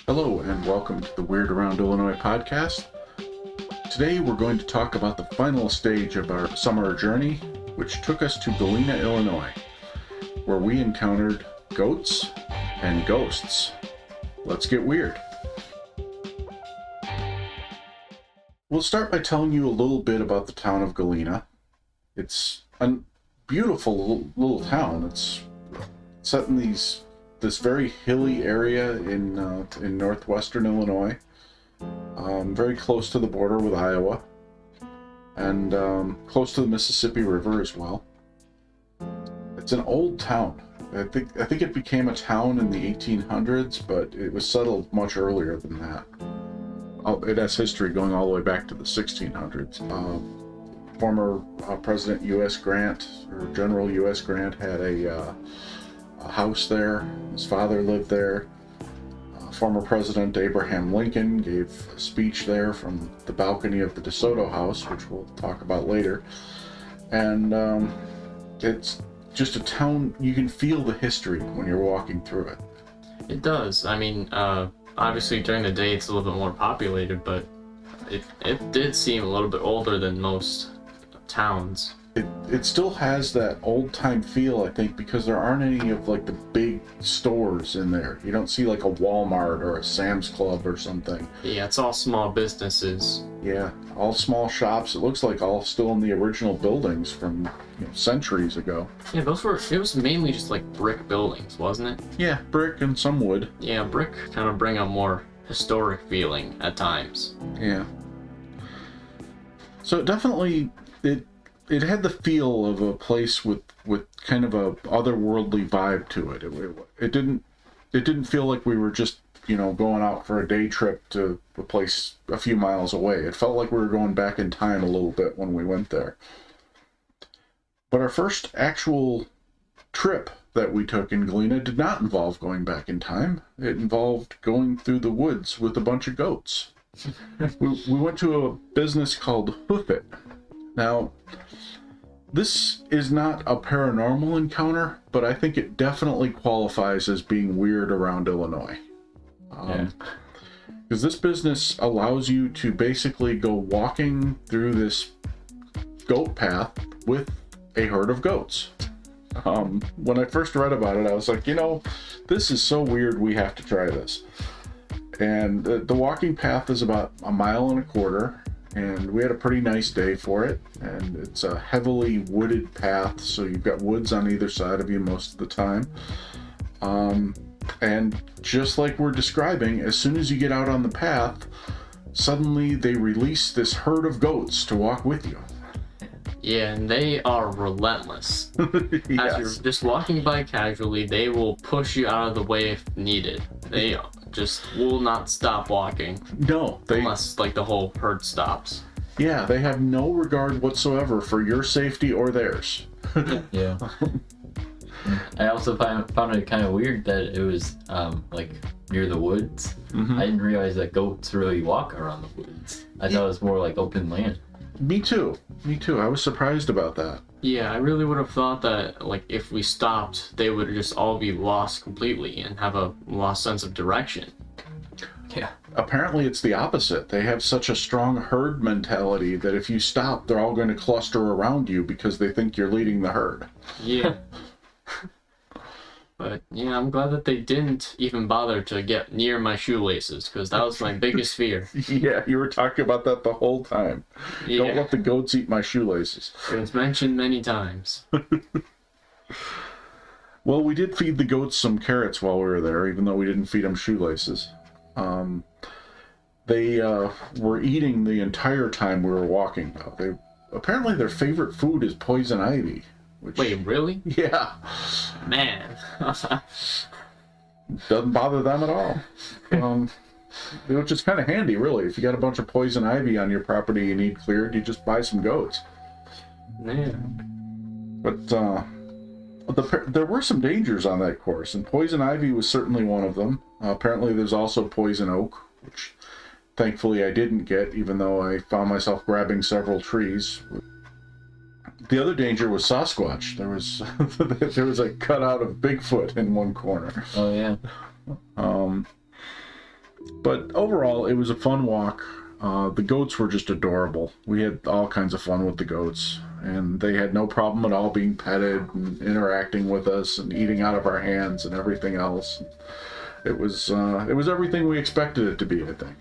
Hello and welcome to the Weird Around Illinois podcast. Today we're going to talk about the final stage of our summer journey, which took us to Galena, Illinois, where we encountered goats and ghosts. Let's get weird. We'll start by telling you a little bit about the town of Galena. It's a beautiful little town. It's set in this very hilly area in northwestern Illinois, very close to the border with Iowa, and close to the Mississippi River as well. It's an old town. I think it became a town in the 1800s, but it was settled much earlier than that. It has history going all the way back to the 1600s. Former President U.S. Grant, or General U.S. Grant, had a house there. His father lived there. Former President Abraham Lincoln gave a speech there from the balcony of the DeSoto House, which we'll talk about later. And it's just a town, you can feel the history when you're walking through it. It does. I mean, obviously during the day it's a little bit more populated, but it did seem a little bit older than most towns. It still has that old-time feel, I think, because there aren't any of like the big stores in there. You don't see like a Walmart or a Sam's Club or something. Yeah, it's all small businesses. Yeah, all small shops. It looks like all still in the original buildings from centuries ago. Yeah, it was mainly just like brick buildings, wasn't it? Yeah, brick and some wood. Yeah, brick kind of bring a more historic feeling at times. Yeah. So definitely it had the feel of a place with kind of a otherworldly vibe to it. It didn't feel like we were just, going out for a day trip to a place a few miles away. It felt like we were going back in time a little bit when we went there. But our first actual trip that we took in Galena did not involve going back in time. It involved going through the woods with a bunch of goats. We went to a business called Hoof It. Now, this is not a paranormal encounter, but I think it definitely qualifies as being weird around Illinois. Because this business allows you to basically go walking through this goat path with a herd of goats. When I first read about it, I was like, this is so weird, we have to try this. And the walking path is about 1.25 miles. And we had a pretty nice day for it, and it's a heavily wooded path, so you've got woods on either side of you most of the time. And just like we're describing, as soon as you get out on the path, suddenly they release this herd of goats to walk with you. Yeah, and they are relentless. Yes. As you're just walking by casually, they will push you out of the way if needed. They just will not stop walking. No, unless like the whole herd stops. Yeah, they have no regard whatsoever for your safety or theirs. Yeah. I also found it kind of weird that it was like near the woods. Mm-hmm. I didn't realize that goats really walk around the woods. I thought it was more like open land. Me too. I was surprised about that. Yeah, I really would have thought that, like, if we stopped, they would just all be lost completely and have a lost sense of direction. Yeah. Apparently it's the opposite. They have such a strong herd mentality that if you stop, they're all going to cluster around you because they think you're leading the herd. Yeah. But, yeah, I'm glad that they didn't even bother to get near my shoelaces, because that was my biggest fear. Yeah, you were talking about that the whole time. Yeah. Don't let the goats eat my shoelaces. It was mentioned many times. Well, we did feed the goats some carrots while we were there, even though we didn't feed them shoelaces. They were eating the entire time we were walking, though. Apparently their favorite food is poison ivy. Wait, really? Yeah. Man. Doesn't bother them at all. Which is kind of handy, really. If you got a bunch of poison ivy on your property you need cleared, you just buy some goats. Yeah. But there were some dangers on that course, and poison ivy was certainly one of them. Apparently there's also poison oak, which thankfully I didn't get, even though I found myself grabbing several trees. The other danger was Sasquatch. There was a cutout of Bigfoot in one corner. Oh yeah. But overall, it was a fun walk. The goats were just adorable. We had all kinds of fun with the goats, and they had no problem at all being petted and interacting with us and eating out of our hands and everything else. It was everything we expected it to be, I think.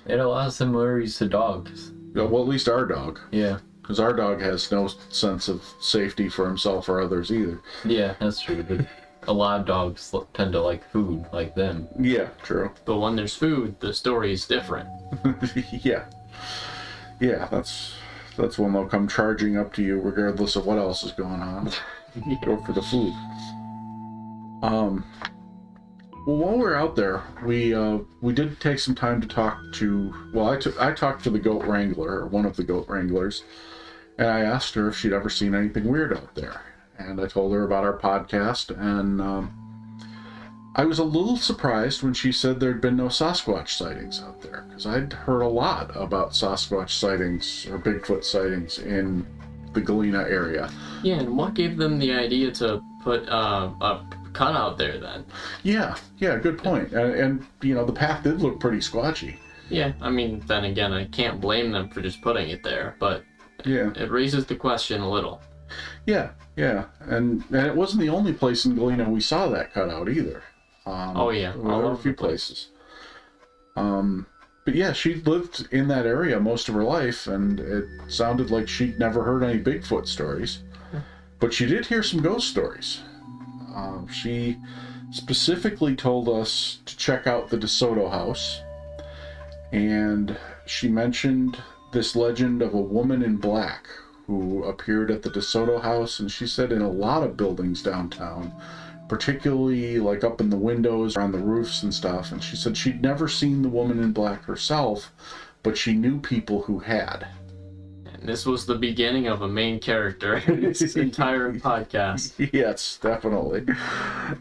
It had a lot of similarities to dogs. Well, at least our dog. Yeah. Because our dog has no sense of safety for himself or others either. Yeah, that's true. But a lot of dogs tend to like food, like them. Yeah, true. But when there's food, the story is different. Yeah. Yeah, that's when they'll come charging up to you regardless of what else is going on. Go for the food. Well, while we were out there, we did take some time to talk to. Well, I talked to the goat wrangler, or one of the goat wranglers, and I asked her if she'd ever seen anything weird out there. And I told her about our podcast, and I was a little surprised when she said there'd been no Sasquatch sightings out there, because I'd heard a lot about Sasquatch sightings or Bigfoot sightings in the Galena area. Yeah, and what gave them the idea to put a cut out there then? Yeah, good point. And you know, the path did look pretty squatchy. Yeah, I mean, then again, I can't blame them for just putting it there, but Yeah. it raises the question a little. Yeah, and it wasn't the only place in Galena we saw that cutout either. Oh yeah, there all were a over few the place. places. But yeah, she lived in that area most of her life, and it sounded like she'd never heard any Bigfoot stories. But she did hear some ghost stories. She specifically told us to check out the DeSoto house, and she mentioned this legend of a woman in black who appeared at the DeSoto house, and she said in a lot of buildings downtown, particularly like up in the windows or on the roofs and stuff. And she said she'd never seen the woman in black herself, but she knew people who had. And this was the beginning of a main character in this entire podcast. Yes, definitely.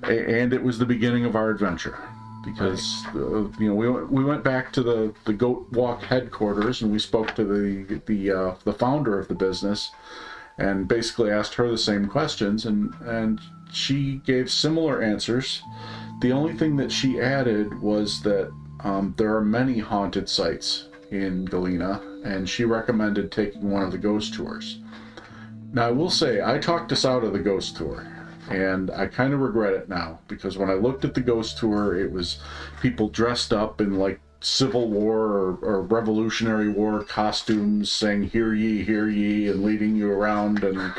And it was the beginning of our adventure, because you know, we went back to the Goat Walk headquarters, and we spoke to the founder of the business, and basically asked her the same questions, and she gave similar answers. The only thing that she added was that there are many haunted sites in Galena, and she recommended taking one of the ghost tours. Now, I will say, I talked us out of the ghost tour, and I kind of regret it now, because when I looked at the ghost tour, it was people dressed up in like Civil War or Revolutionary War costumes, saying "Hear ye," and leading you around, and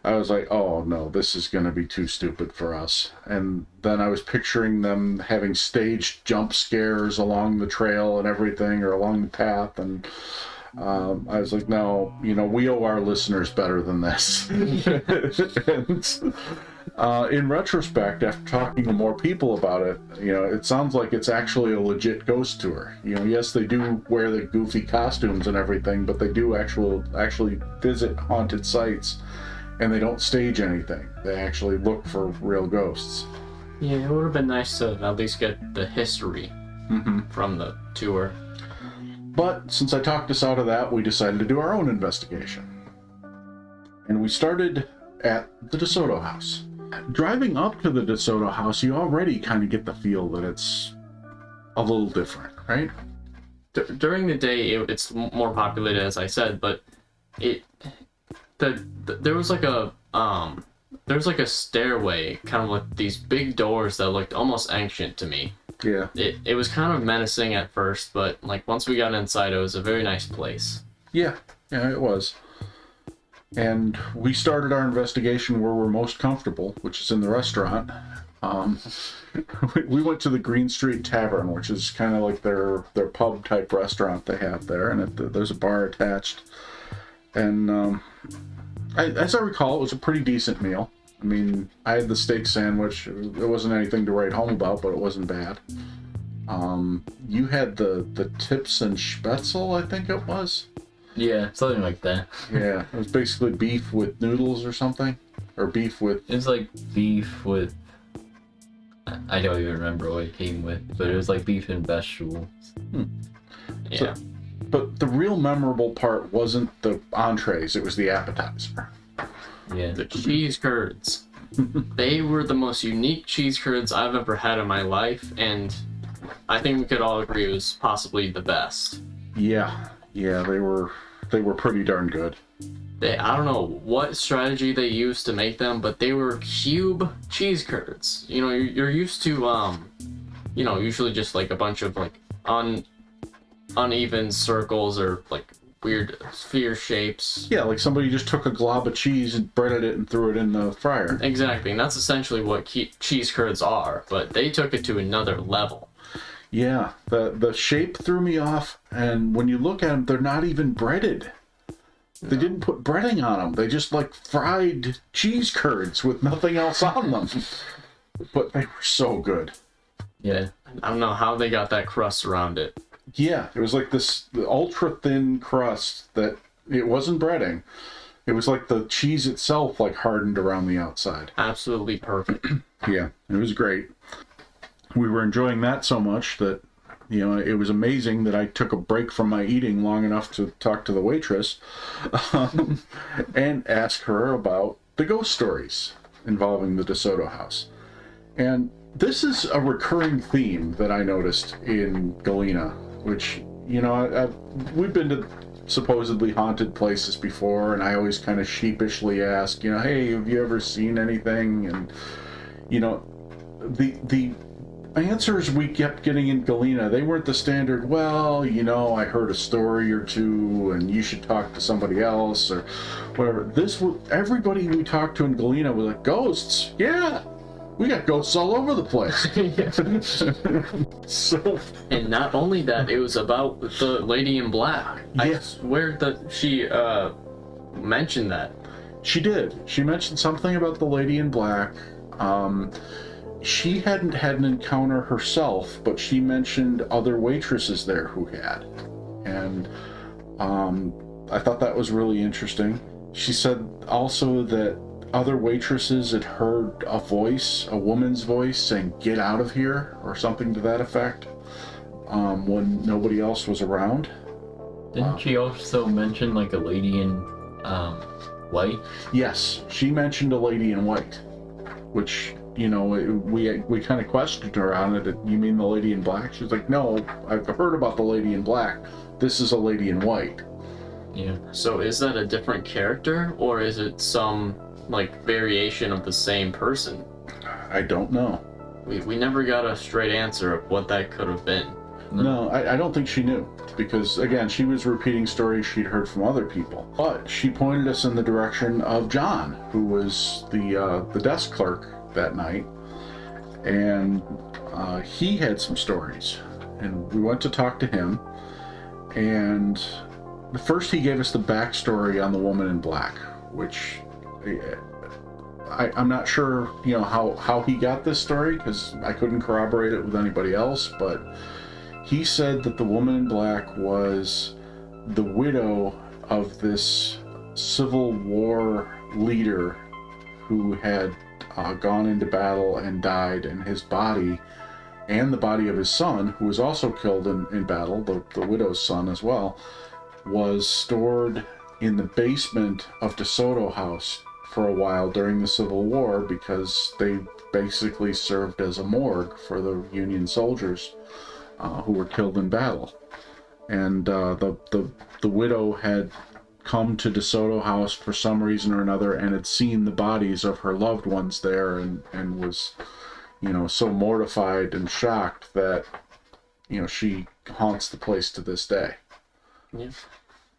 I was like, oh no, this is going to be too stupid for us. And then I was picturing them having staged jump scares along the trail and everything, or along the path, and I was like, no, you know, we owe our listeners better than this. And, in retrospect, after talking to more people about it, you know, it sounds like it's actually a legit ghost tour. You know, yes, they do wear the goofy costumes and everything, but they do actually visit haunted sites, and they don't stage anything. They actually look for real ghosts. Yeah, it would have been nice to at least get the history from the tour. But since I talked us out of that, we decided to do our own investigation. And we started at the DeSoto house. Driving up to the DeSoto house, you already kind of get the feel that it's a little different, right? During the day, it's more populated, as I said, but there was like a stairway, kind of with these big doors that looked almost ancient to me. Yeah. It was kind of menacing at first, but like once we got inside, it was a very nice place. Yeah, it was. And we started our investigation where we're most comfortable, which is in the restaurant. We went to the Green Street Tavern, which is kind of like their pub type restaurant they have there, and there's a bar attached. And as I recall, it was a pretty decent meal. I mean, I had the steak sandwich. It wasn't anything to write home about, but it wasn't bad. You had the tips and spätzle, I think it was. Yeah, something like that. Yeah, it was basically beef with noodles or something, or beef with. It was like beef with. I don't even remember what it came with, but it was like beef and vegetables. Yeah. But the real memorable part wasn't the entrees; it was the appetizer. Yeah. The cheese curds. They were the most unique cheese curds I've ever had in my life, and I think we could all agree it was possibly the best. Yeah, they were pretty darn good. I don't know what strategy they used to make them, but they were cube cheese curds. You know, you're used to usually just like a bunch of like uneven circles or like weird sphere shapes. Yeah, like somebody just took a glob of cheese and breaded it and threw it in the fryer. Exactly, and that's essentially what cheese curds are, but they took it to another level. Yeah, the shape threw me off, and when you look at them, they're not even breaded. They didn't put breading on them. They just like fried cheese curds with nothing else on them. But they were so good. Yeah. I don't know how they got that crust around it. Yeah, it was like the ultra thin crust that it wasn't breading. It was like the cheese itself like hardened around the outside. Absolutely perfect. Yeah, it was great. We were enjoying that so much that, you know, it was amazing that I took a break from my eating long enough to talk to the waitress and ask her about the ghost stories involving the DeSoto house. And this is a recurring theme that I noticed in Galena, which, you know, we've been to supposedly haunted places before, and I always kind of sheepishly ask, you know, hey, have you ever seen anything? And, you know, the answers we kept getting in Galena, they weren't the standard, well, you know, I heard a story or two and you should talk to somebody else or whatever. Everybody we talked to in Galena was like, ghosts? Yeah, we got ghosts all over the place. So, and not only that, it was about the lady in black. Yes. I swear that she mentioned that. She did. She mentioned something about the lady in black. She hadn't had an encounter herself, but she mentioned other waitresses there who had. And I thought that was really interesting. She said also that other waitresses had heard a voice, a woman's voice, saying, "Get out of here," or something to that effect, when nobody else was around. Didn't she also mention like a lady in white? Yes, she mentioned a lady in white, which, you know, we kind of questioned her on it. You mean the lady in black? She's like, no, I've heard about the lady in black. This is a lady in white. Yeah. So is that a different character, or is it some like variation of the same person? I don't know. We never got a straight answer of what that could have been. No, I don't think she knew, because again, she was repeating stories she'd heard from other people. But she pointed us in the direction of John, who was the desk clerk that night, and he had some stories, and we went to talk to him. And first, he gave us the backstory on the woman in black, which I'm not sure, you know, how he got this story, because I couldn't corroborate it with anybody else, but he said that the woman in black was the widow of this Civil War leader who had gone into battle and died, and his body and the body of his son, who was also killed in battle, the widow's son as well, was stored in the basement of DeSoto House for a while during the Civil War, because they basically served as a morgue for the Union soldiers who were killed in battle. And the widow had come to DeSoto House for some reason or another and had seen the bodies of her loved ones there, and was, you know, so mortified and shocked that, you know, she haunts the place to this day. Yeah.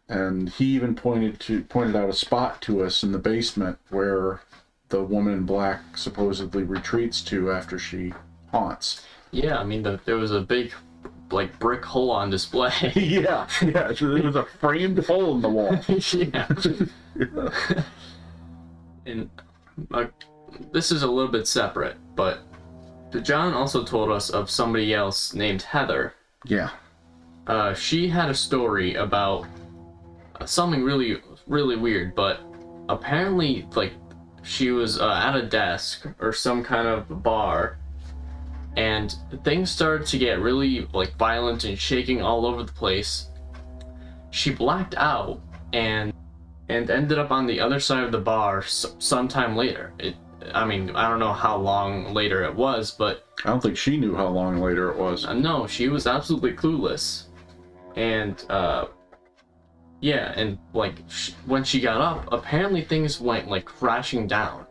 And he even pointed out a spot to us in the basement where the woman in black supposedly retreats to after she haunts. Yeah, I mean, there was a big, like, brick hole on display. Yeah, there was a framed hole in the wall. Yeah. And this is a little bit separate, but John also told us of somebody else named Heather. Yeah. She had a story about something really, really weird, but apparently, like, she was at a desk or some kind of bar, and things started to get really, like, violent and shaking all over the place. She blacked out and ended up on the other side of the bar sometime later. I mean, I don't know how long later it was, but I don't think she knew how long later it was. no, she was absolutely clueless. And yeah, and like when she got up, apparently things went like crashing down,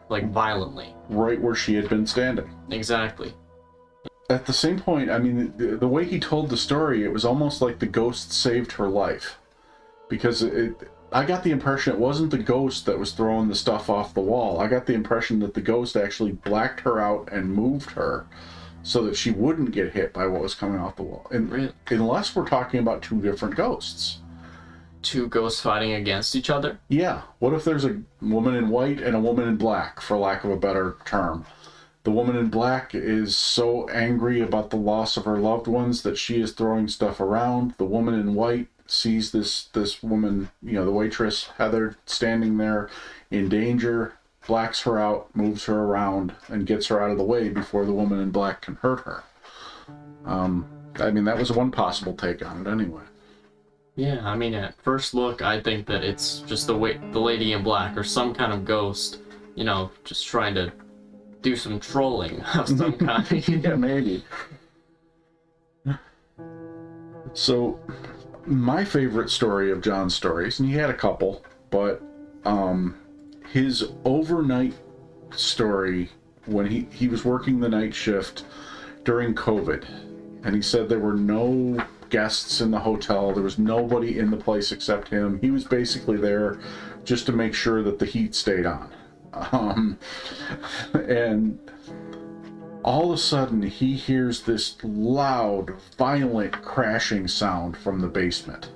like violently. Right where she had been standing. Exactly. At the same point, I mean, the way he told the story, it was almost like the ghost saved her life. Because I got the impression it wasn't the ghost that was throwing the stuff off the wall. I got the impression that the ghost actually blacked her out and moved her so that she wouldn't get hit by what was coming off the wall. And Really? unless we're talking about two different ghosts. Two ghosts fighting against each other? Yeah. What if there's a woman in white and a woman in black, for lack of a better term? The woman in black is so angry about the loss of her loved ones that she is throwing stuff around. The woman in white sees this woman, you know, the waitress, Heather, standing there in danger, blacks her out, moves her around, and gets her out of the way before the woman in black can hurt her. I mean, that was one possible take on it anyway. Yeah, I mean, at first look, I think that it's just the lady in black or some kind of ghost, you know, just trying to do some trolling of some kind. Yeah, maybe. So, my favorite story of John's stories, and he had a couple, but his overnight story when he was working the night shift during COVID, and he said there were no guests in the hotel, there was nobody in the place except him. He was basically there just to make sure that the heat stayed on. And all of a sudden he hears this loud, violent crashing sound from the basement.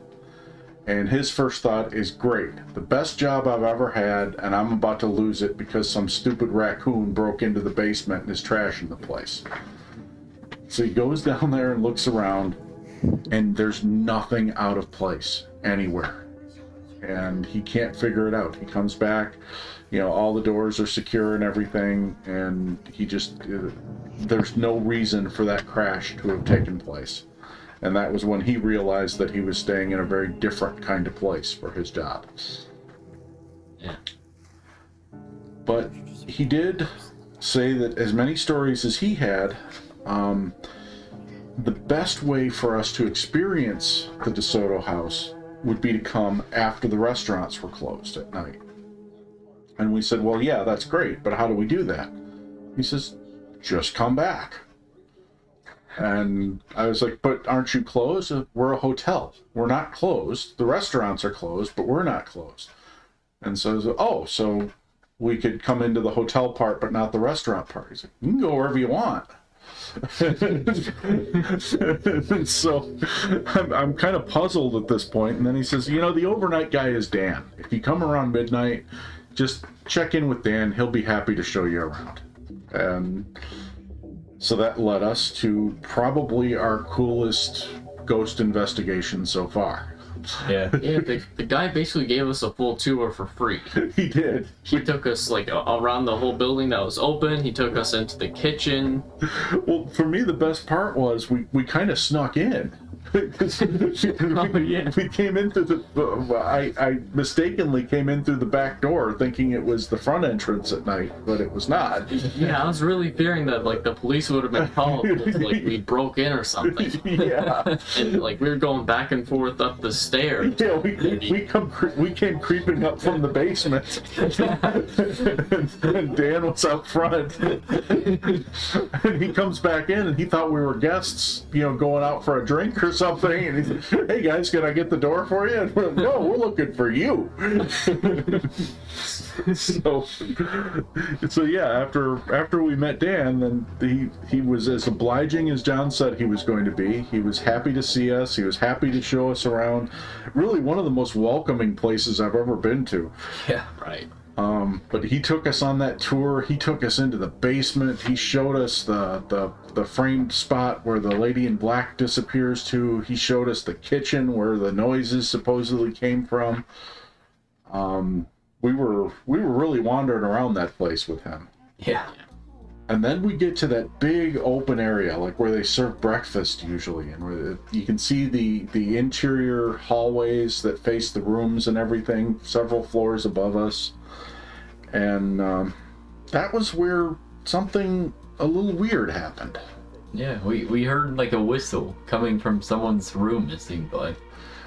And his first thought is, great, the best job I've ever had, and I'm about to lose it because some stupid raccoon broke into the basement and is trashing the place. So he goes down there and looks around, and there's nothing out of place anywhere. And he can't figure it out. He comes back, you know, all the doors are secure and everything, and he just, there's no reason for that crash to have taken place. And that was when he realized that he was staying in a very different kind of place for his job. Yeah. But he did say that as many stories as he had, the best way for us to experience the DeSoto house would be to come after the restaurants were closed at night. And we said, well, yeah, that's great, but how do we do that? He says, just come back. And I was like, but aren't you closed? We're a hotel. We're not closed. The restaurants are closed, but we're not closed. And so I was like, oh, so we could come into the hotel part, but not the restaurant part. He's like, you can go wherever you want. And so I'm kind of puzzled at this point. And then he says, you know, the overnight guy is Dan. If you come around midnight, just check in with Dan. He'll be happy to show you around. And so that led us to probably our coolest ghost investigation so far. Yeah. Yeah, the guy basically gave us a full tour for free. He did. He took us like around the whole building that was open. He took us into the kitchen. Well, for me, the best part was we kind of snuck in. We came in through the. I mistakenly came in through the back door, thinking it was the front entrance at night, but it was not. Yeah, I was really fearing that like the police would have been called if like we broke in or something. Yeah. And like we were going back and forth up the stairs. Yeah, we came creeping up from the basement, and Dan was out front, and he comes back in, and he thought we were guests, you know, going out for a drink or something, and he said, "Hey guys, can I get the door for you?" And we're like, "No, we're looking for you." So yeah, after we met Dan, then he was as obliging as John said he was going to be. He was happy to see us. He was happy to show us around. Really, one of the most welcoming places I've ever been to. Yeah. Right. But he took us on that tour. He took us into the basement. He showed us the framed spot where the lady in black disappears to. He showed us the kitchen where the noises supposedly came from. We were really wandering around that place with him. Yeah. And then we get to that big open area, like where they serve breakfast usually, and where you can see the interior hallways that face the rooms and everything, several floors above us. And that was where something a little weird happened. Yeah, we heard like a whistle coming from someone's room, it seemed like.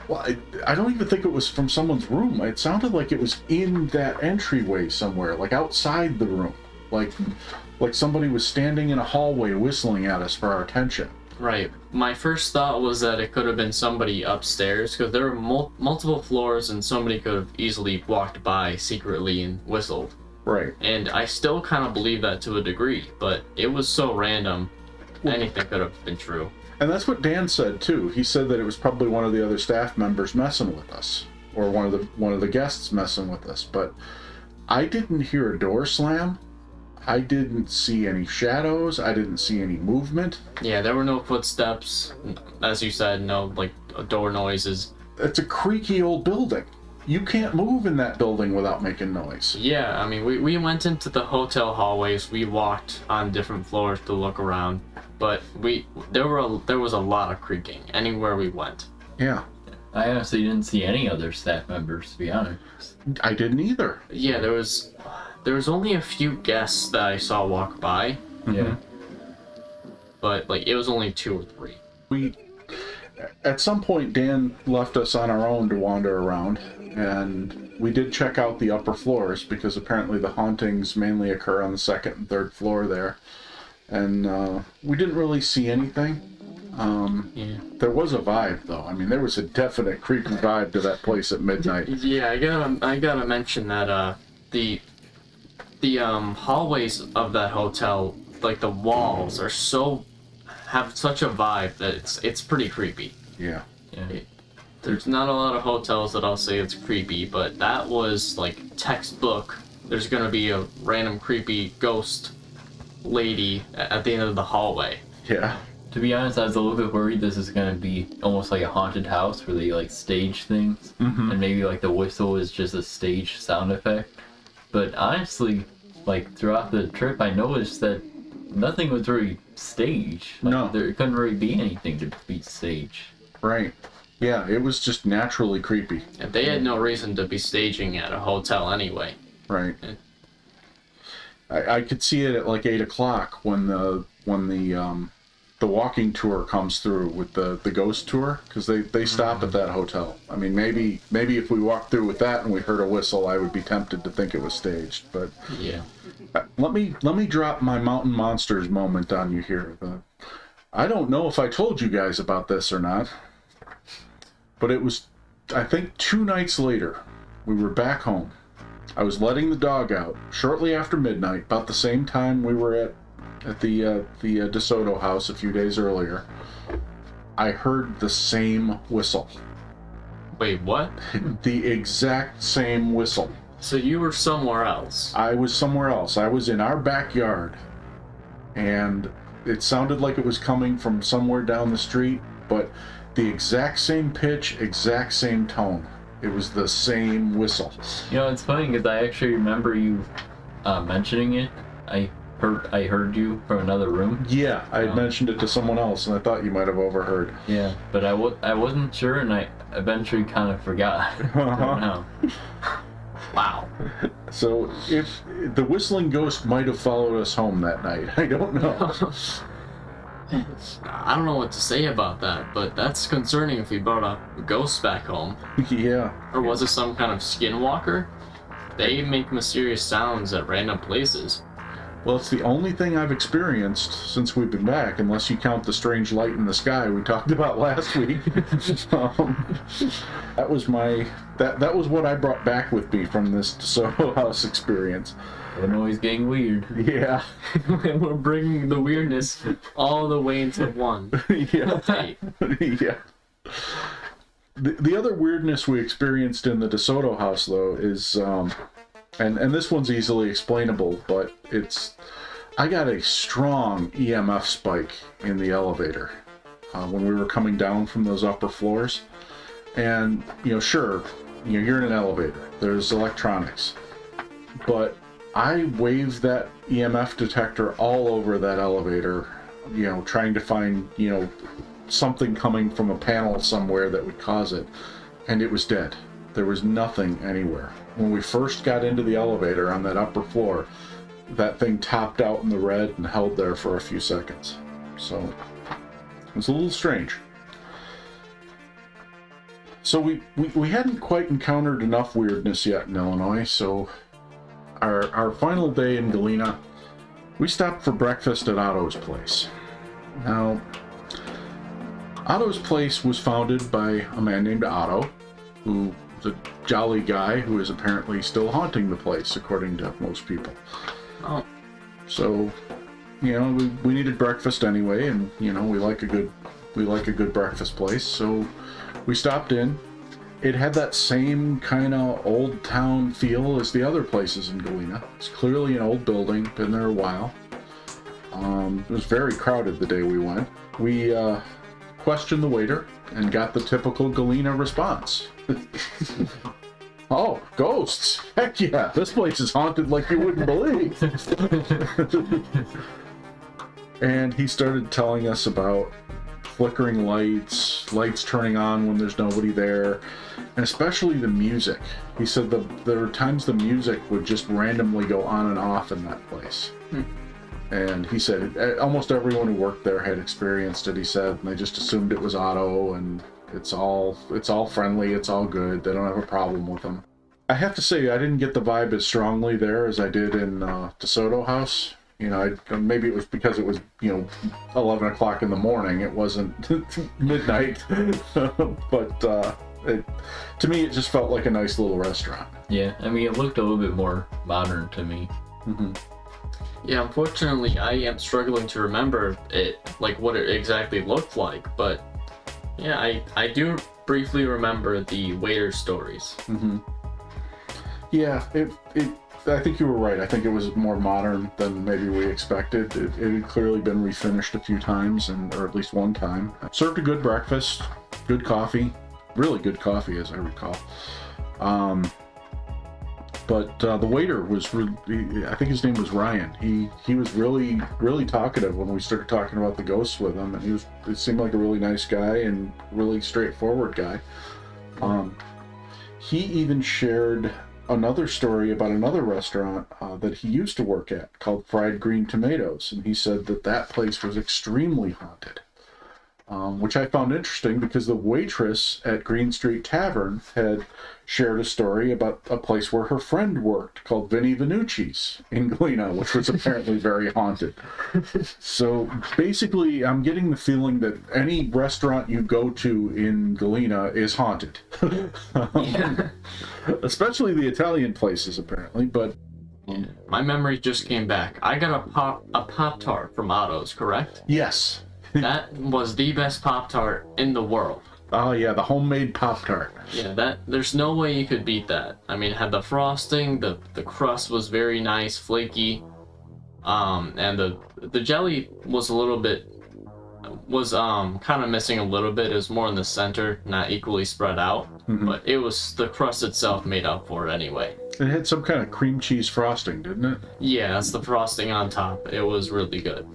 Well, I don't even think it was from someone's room. It sounded like it was in that entryway somewhere, like outside the room. Like somebody was standing in a hallway whistling at us for our attention. Right. My first thought was that it could have been somebody upstairs, because there were multiple floors and somebody could have easily walked by secretly and whistled. Right. And I still kind of believe that to a degree, but it was so random, anything could have been true. And that's what Dan said too. He said that it was probably one of the other staff members messing with us, or one of the guests messing with us. But I didn't hear a door slam. I didn't see any shadows. I didn't see any movement. Yeah, there were no footsteps, as you said, no like door noises. It's a creaky old building. You can't move in that building without making noise. Yeah, I mean, we went into the hotel hallways. We walked on different floors to look around, but there was a lot of creaking anywhere we went. Yeah. I honestly didn't see any other staff members, to be honest. I didn't either. Yeah, there was only a few guests that I saw walk by, Yeah. but like it was only 2 or 3. At some point, Dan left us on our own to wander around, and we did check out the upper floors because apparently the hauntings mainly occur on the second and third floor there. And we didn't really see anything. Yeah. There was a vibe, though. I mean, there was a definite creepy vibe to that place at midnight. Yeah, I gotta mention that the hallways of that hotel, like the walls, have such a vibe that it's pretty creepy. Yeah. Yeah. There's not a lot of hotels that I'll say it's creepy, but that was like textbook. There's gonna be a random creepy ghost lady at the end of the hallway. Yeah. To be honest, I was a little bit worried this is gonna be almost like a haunted house where they like stage things, and maybe like the whistle is just a stage sound effect. But honestly, like throughout the trip, I noticed that nothing was really staged. Like, No. There couldn't really be anything to be staged. Right. Yeah, it was just naturally creepy. And they had no reason to be staging at a hotel anyway. Right. Yeah. I could see it at like 8 o'clock when the walking tour comes through with the ghost tour, because they stop at that hotel. I mean, maybe if we walked through with that and we heard a whistle, I would be tempted to think it was staged. But Yeah. let me drop my Mountain Monsters moment on you here. I don't know if I told you guys about this or not, but it was, I think, 2 nights later. We were back home. I was letting the dog out shortly after midnight, about the same time we were at the DeSoto house a few days earlier. I heard the same whistle. Wait, what? The exact same whistle. So you were somewhere else? I was somewhere else. I was in our backyard, and it sounded like it was coming from somewhere down the street, but the exact same pitch, exact same tone. It was the same whistle. You know, it's funny because I actually remember you mentioning it. I heard you from another room. Yeah, I had Oh. mentioned it to someone else, and I thought you might have overheard. Yeah, but I wasn't sure, and I eventually kind of forgot. Uh-huh. Wow. So if the whistling ghost might have followed us home that night, I don't know. I don't know what to say about that, but that's concerning if we brought a ghost back home. Yeah. Or was it some kind of skinwalker? They make mysterious sounds at random places. Well, it's the only thing I've experienced since we've been back, unless you count the strange light in the sky we talked about last week. That was what I brought back with me from this DeSoto house experience. The noise getting weird. Yeah. We're bringing the weirdness all the way into one. Yeah. Hey, Yeah. The other weirdness we experienced in the DeSoto house, though, is, and this one's easily explainable, but I got a strong EMF spike in the elevator when we were coming down from those upper floors. And, sure, you're in an elevator, there's electronics, but I waved that EMF detector all over that elevator, trying to find, something coming from a panel somewhere that would cause it, and it was dead. There was nothing anywhere. When we first got into the elevator on that upper floor, that thing topped out in the red and held there for a few seconds. So it was a little strange. So we hadn't quite encountered enough weirdness yet in Illinois, so our final day in Galena, we stopped for breakfast at Otto's place. Now, Otto's place was founded by a man named Otto, who was a jolly guy who is apparently still haunting the place, according to most people. Oh. So, we needed breakfast anyway, and we like a good breakfast place, so we stopped in. It had that same kind of old town feel as the other places in Galena. It's clearly an old building, been there a while. It was very crowded the day we went. We questioned the waiter and got the typical Galena response. Oh, ghosts! Heck yeah, this place is haunted like you wouldn't believe. And he started telling us about flickering lights turning on when there's nobody there, and especially the music. He said there were times the music would just randomly go on and off in that place. And he said almost everyone who worked there had experienced it, he said, and they just assumed it was Otto, and it's all friendly, it's all good, they don't have a problem with him. I have to say, I didn't get the vibe as strongly there as I did in DeSoto House. Maybe it was because it was 11 o'clock in the morning, it wasn't midnight. But to me it just felt like a nice little restaurant. Yeah, I mean, it looked a little bit more modern to me. Mm-hmm. Yeah, unfortunately, I am struggling to remember it, like what it exactly looked like. But yeah, I do briefly remember the waiter stories. Mm-hmm. Yeah, I think you were right. I think it was more modern than maybe we expected. It had clearly been refinished a few times, or at least one time. Served a good breakfast, good coffee, really good coffee as I recall. But the waiter was, I think his name was Ryan. He was really, really talkative when we started talking about the ghosts with him, and it seemed like a really nice guy and really straightforward guy. He even shared another story about another restaurant that he used to work at called Fried Green Tomatoes, and he said that place was extremely haunted, which I found interesting because the waitress at Green Street Tavern had shared a story about a place where her friend worked called Vinnie Venucci's in Galena, which was apparently very haunted. So basically, I'm getting the feeling that any restaurant you go to in Galena is haunted. Yeah. Especially the Italian places, apparently, but... Yeah. My memory just came back. I got a Pop-Tart from Otto's, correct? Yes. That was the best Pop-Tart in the world. Oh yeah, the homemade Pop-Tart. Yeah, there's no way you could beat that. I mean, it had the frosting, the crust was very nice, flaky, and the jelly was a little bit, kind of missing a little bit. It was more in the center, not equally spread out, but it was, the crust itself made up for it anyway. It had some kind of cream cheese frosting, didn't it? Yeah, that's the frosting on top. It was really good.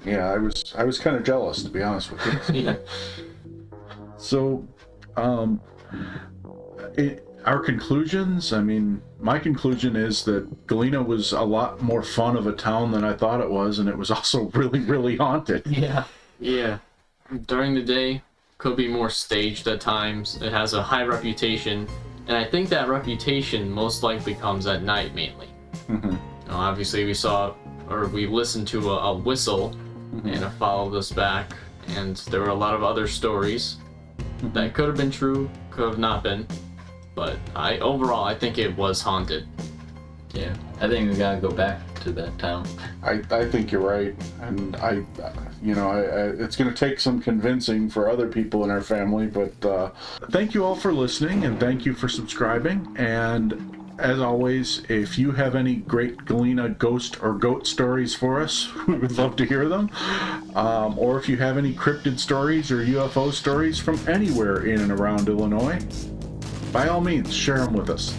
Yeah, I was kind of jealous, to be honest with you. Yeah. So, our conclusions, I mean, my conclusion is that Galena was a lot more fun of a town than I thought it was, and it was also really, really haunted. Yeah. Yeah. During the day, could be more staged at times. It has a high reputation, and I think that reputation most likely comes at night mainly. Mm-hmm. Now, obviously, we listened to a whistle, and it followed us back, and there were a lot of other stories that could have been true, could have not been, but overall I think it was haunted. Yeah, I think we gotta go back to that town. I think you're right, and I it's going to take some convincing for other people in our family, but thank you all for listening, and thank you for subscribing, and as always, if you have any great Galena ghost or goat stories for us, we would love to hear them. Or if you have any cryptid stories or UFO stories from anywhere in and around Illinois, by all means, share them with us.